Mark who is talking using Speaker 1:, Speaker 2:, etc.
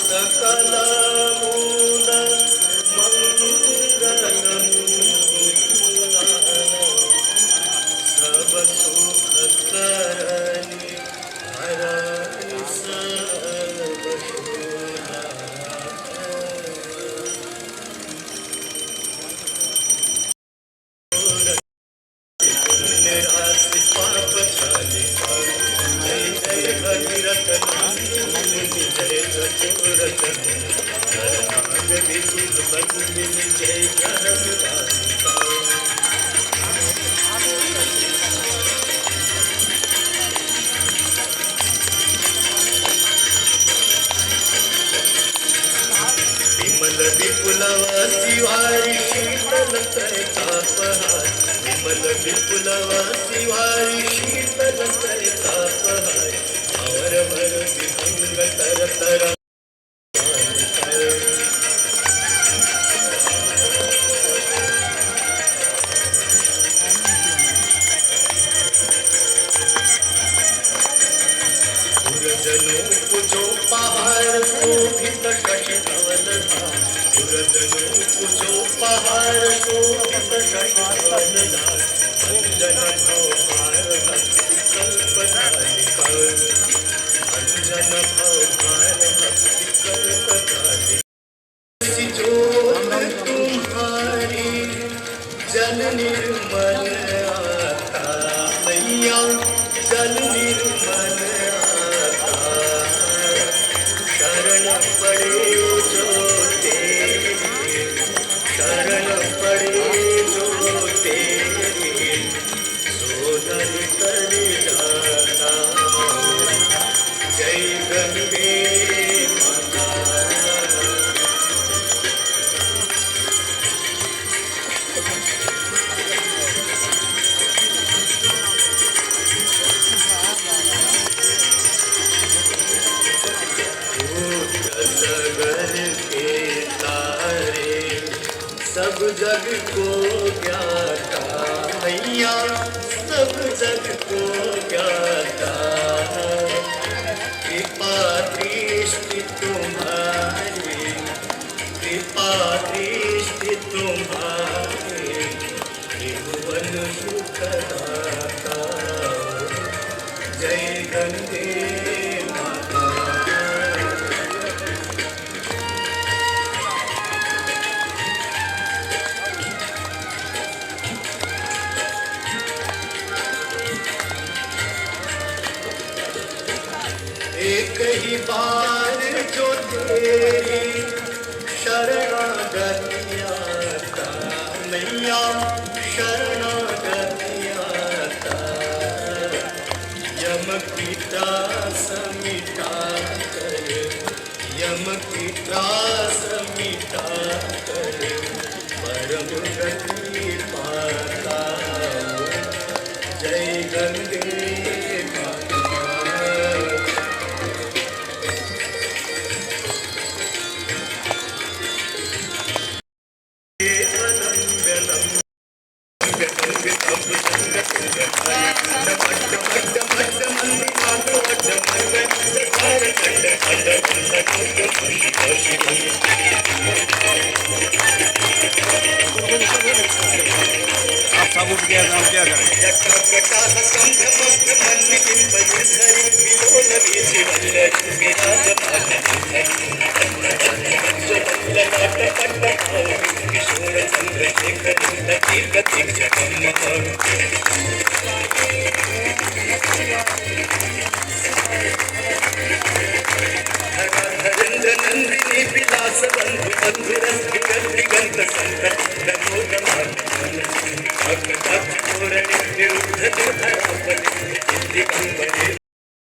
Speaker 1: सकलमूल मंगलम सब सुख करनी हरनि सर्व शूला निराश पाप छाले जय जय भगीरथ जय चतुरथ नाग विदुर बंदिन जय करम विमल विपुलवासी वारी शीतल तापहार विमल विपुलवासी वारी शीतल तापहार और भर विभंग तर तर सुरजनो पूजो पहाड़ शोभित शशि धवल सुरजनो पूजो पहाड़ शोभित शशि धवल अंजन भव भार भक्ति कल्प धारिका अंजन भव भार भक्ति कल्प धारिका जोत तुम्हारी जल निर्मल आता मैया जल निर्मल शरण पड़े जो तेरी शरण पड़े जो तेरी सोदर कर जाता जय गंगे माता सगर के तारे सब जग को ज्ञाता मैया सब जग को ज्ञाता कृपा दृष्टि तुम्हारी कृपा दृष्टि तुम्हारी त्रिभुवन सुखदाता जय गंगे एक ही बार जो तेरी शरणागति आता मैया शरणागति आता यम की त्रास मिटा कर यम की त्रास मिटा कर परम गति पाता जय गंगे
Speaker 2: आप सब उठ गया काम क्या करें
Speaker 1: नंदिनी विलास बंधु बंधुरस दिगंत संत नमो नमः निरुद्ध दुर्धरापति दिगंबरे